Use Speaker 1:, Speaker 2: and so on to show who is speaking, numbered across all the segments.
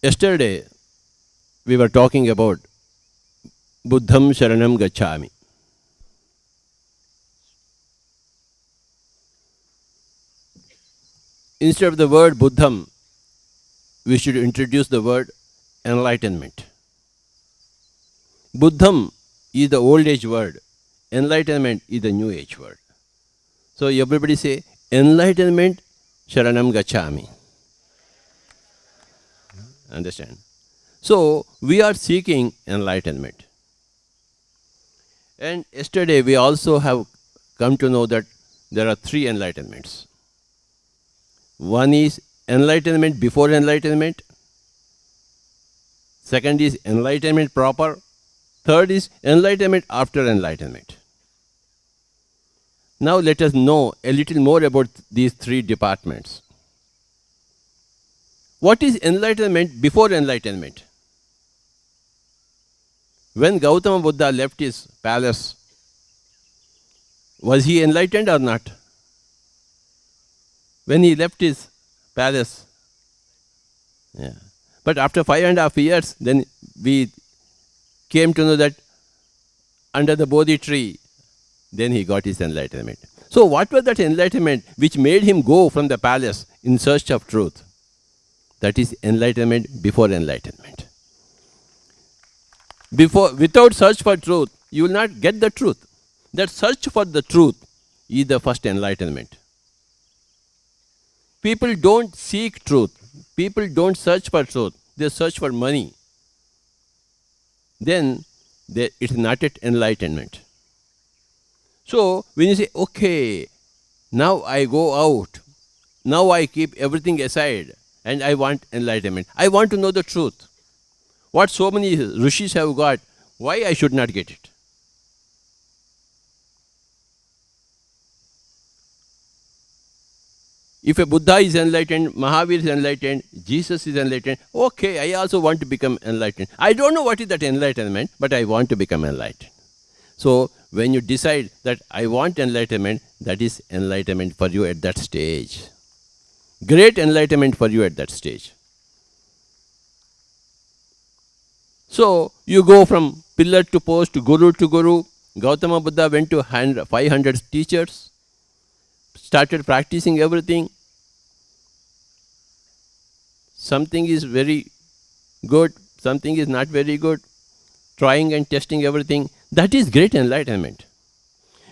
Speaker 1: Yesterday, we were talking about Buddham Sharanam Gacchami. Instead of the word Buddham, we should introduce the word enlightenment. Buddham is the old age word, enlightenment is the new age word. So everybody say, enlightenment Sharanam Gacchami. Understand? So we are seeking enlightenment. And yesterday we also have come to know that there are three enlightenments. One is enlightenment before enlightenment. Second is enlightenment proper. Third is enlightenment after enlightenment. Now let us know a little more about these three departments. What is enlightenment before enlightenment? When Gautama Buddha left his palace, was he enlightened or not? When he left his palace, yeah. But after 5.5 years, then we came to know that under the Bodhi tree, then he got his enlightenment. So what was that enlightenment which made him go from the palace in search of truth? That is enlightenment before enlightenment. Without search for truth, you will not get the truth. That search for the truth is the first enlightenment. People don't seek truth. People don't search for truth. They search for money. Then it's not yet enlightenment. So when you say, okay, now I go out, now I keep everything aside, and I want enlightenment. I want to know the truth. What so many rishis have got, why I should not get it? If a Buddha is enlightened, Mahavir is enlightened, Jesus is enlightened, okay, I also want to become enlightened. I don't know what is that enlightenment, but I want to become enlightened. So when you decide that I want enlightenment, that is enlightenment for you at that stage. Great enlightenment for you at that stage. So you go from pillar to post, guru to guru. Gautama Buddha went to 500 teachers, started practicing everything. Something is very good, something is not very good. Trying and testing everything. That is great enlightenment.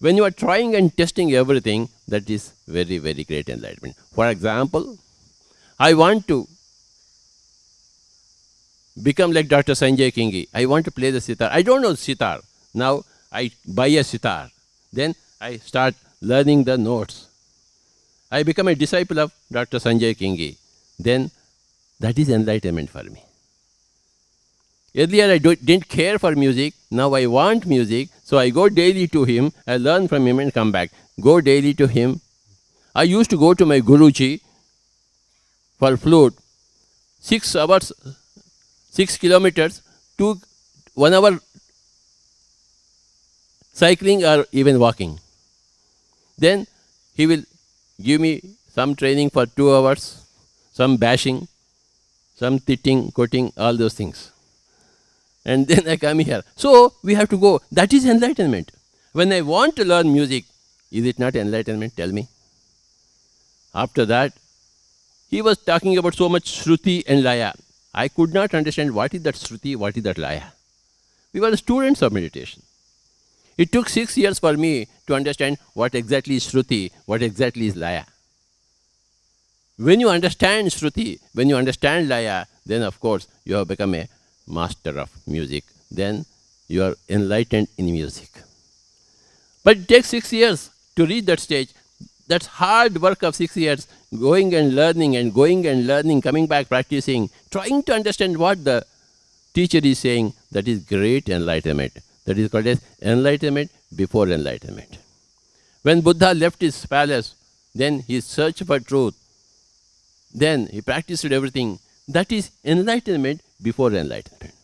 Speaker 1: When you are trying and testing everything, that is very, very great enlightenment. For example, I want to become like Dr. Sanjay Kingi. I want to play the sitar. I don't know sitar. Now I buy a sitar. Then I start learning the notes. I become a disciple of Dr. Sanjay Kingi. Then that is enlightenment for me. Earlier I didn't care for music. Now I want music. So I go daily to him. I learn from him and come back. Go daily to him. I used to go to my Guruji for flute. 6 hours, 6 kilometers, 1 hour cycling or even walking. Then he will give me some training for 2 hours, some bashing, some titting, quoting, all those things. and then I come here. So we have to go. That is enlightenment. When I want to learn music, is it not enlightenment? Tell me. After that, he was talking about so much Shruti and Laya. I could not understand what is that Shruti, what is that Laya. We were the students of meditation. It took 6 years for me to understand what exactly is Shruti, what exactly is Laya. When you understand Shruti, when you understand Laya, then of course you have become a master of music. Then you are enlightened in music. But it takes 6 years to reach that stage. That's hard work of 6 years, going and learning, coming back, practicing, trying to understand what the teacher is saying. That is great enlightenment. That is called as enlightenment before enlightenment. When Buddha left his palace, then he searched for truth. Then he practiced everything. That is enlightenment before enlightenment.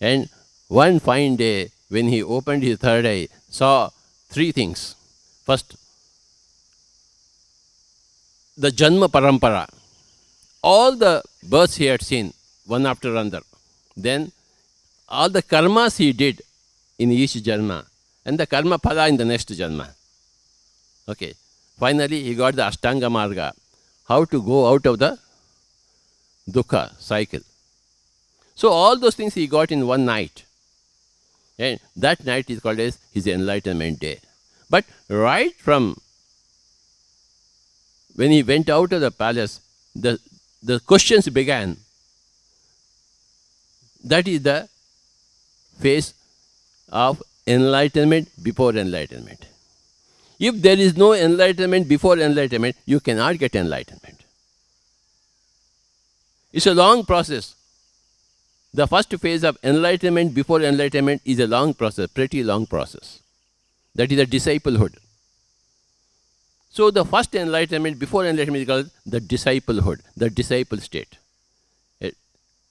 Speaker 1: And one fine day, when he opened his third eye, saw 3 things. First, the Janma Parampara. All the births he had seen, one after another. Then, all the karmas he did in each Janma, and the karma phala in the next Janma. Okay. Finally, he got the Ashtanga Marga. How to go out of the dukkha cycle. So all those things he got in one night. And that night is called as his enlightenment day. But right from when he went out of the palace, the questions began. That is the phase of enlightenment before enlightenment. If there is no enlightenment before enlightenment, you cannot get enlightenment. It's a long process. The first phase of enlightenment before enlightenment is a long process, pretty long process. That is the disciplehood. So the first enlightenment before enlightenment is called the disciplehood, the disciple state.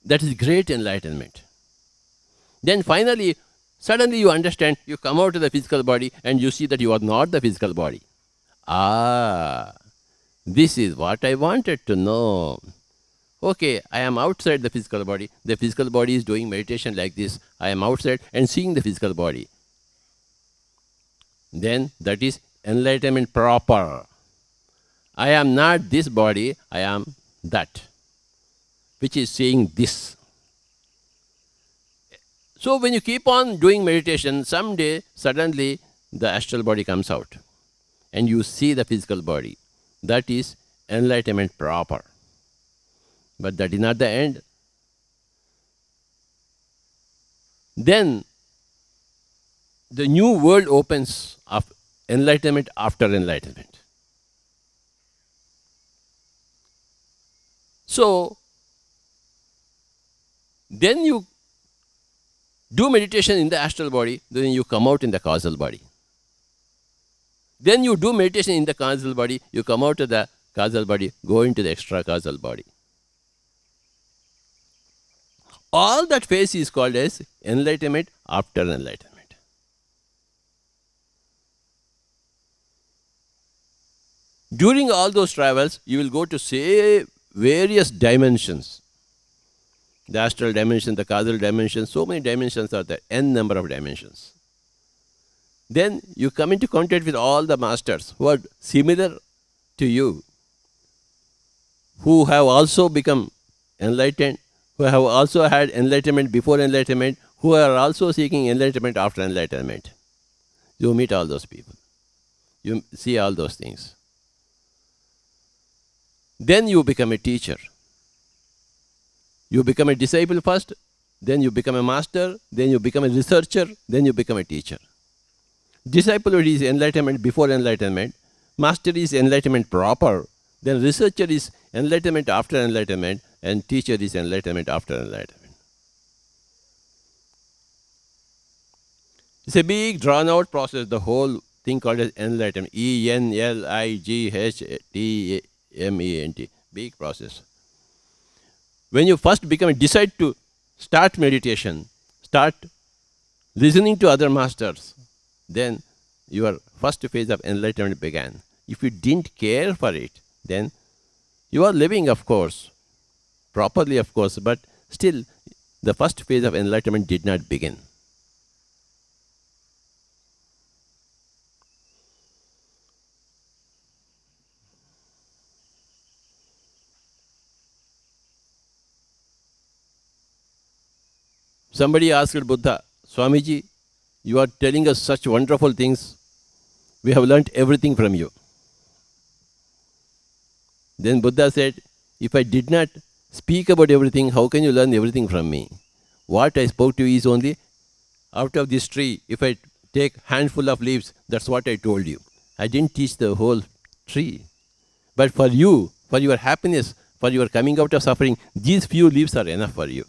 Speaker 1: That is great enlightenment. Then finally, suddenly you understand, you come out of the physical body and you see that you are not the physical body. This is what I wanted to know. Okay, I am outside the physical body. The physical body is doing meditation like this. I am outside and seeing the physical body. Then that is enlightenment proper. I am not this body, I am that, which is seeing this. So when you keep on doing meditation, someday, suddenly, the astral body comes out and you see the physical body. That is enlightenment proper. But that is not the end. Then the new world opens of enlightenment after enlightenment. So, then you do meditation in the astral body, then you come out in the causal body. Then you do meditation in the causal body, you come out of the causal body, go into the extra causal body. All that phase is called as enlightenment after enlightenment. During all those travels, you will go to say various dimensions. The astral dimension, the causal dimension, so many dimensions are there, n number of dimensions. Then you come into contact with all the masters who are similar to you, who have also become enlightened, who have also had enlightenment before enlightenment, who are also seeking enlightenment after enlightenment. You meet all those people. You see all those things. Then you become a teacher. You become a disciple first, then you become a master, then you become a researcher, then you become a teacher. Disciple is enlightenment before enlightenment, master is enlightenment proper, then researcher is enlightenment after enlightenment, and teacher is enlightenment after enlightenment. It's a big drawn out process, the whole thing called as enlightenment. ENLIGHTMENT. Big process. When you first decide to start meditation, start listening to other masters, then your first phase of enlightenment began. If you didn't care for it, then you are living, of course, properly, of course, but still the first phase of enlightenment did not begin. Somebody asked Buddha, Swamiji, you are telling us such wonderful things. We have learnt everything from you. Then Buddha said, if I did not speak about everything, how can you learn everything from me? What I spoke to you is only out of this tree, if I take handful of leaves, that's what I told you. I didn't teach the whole tree. But for you, for your happiness, for your coming out of suffering, these few leaves are enough for you.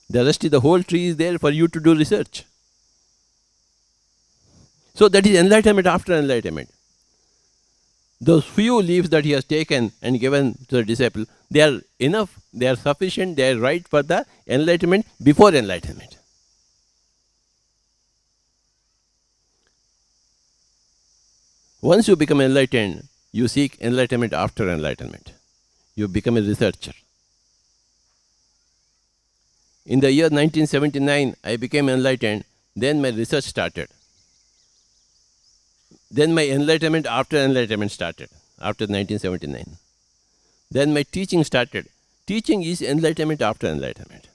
Speaker 1: The rest of the whole tree is there for you to do research. So that is enlightenment after enlightenment. Those few leaves that he has taken and given to the disciple, they are enough, they are sufficient, they are right for the enlightenment before enlightenment. Once you become enlightened, you seek enlightenment after enlightenment. You become a researcher. In the year 1979, I became enlightened, then my research started. Then my enlightenment after enlightenment started, after 1979. Then my teaching started. Teaching is enlightenment after enlightenment.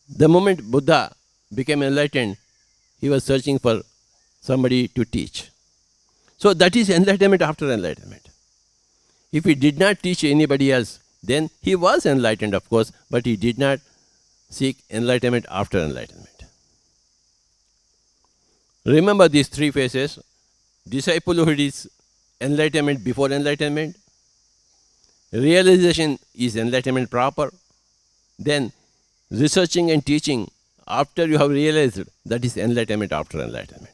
Speaker 1: The moment Buddha became enlightened, he was searching for somebody to teach. So that is enlightenment after enlightenment. If he did not teach anybody else, then he was enlightened, of course, but he did not seek enlightenment after enlightenment. Remember these three phases. Disciplehood is enlightenment before enlightenment. Realization is enlightenment proper. Then researching and teaching after you have realized, that is enlightenment after enlightenment.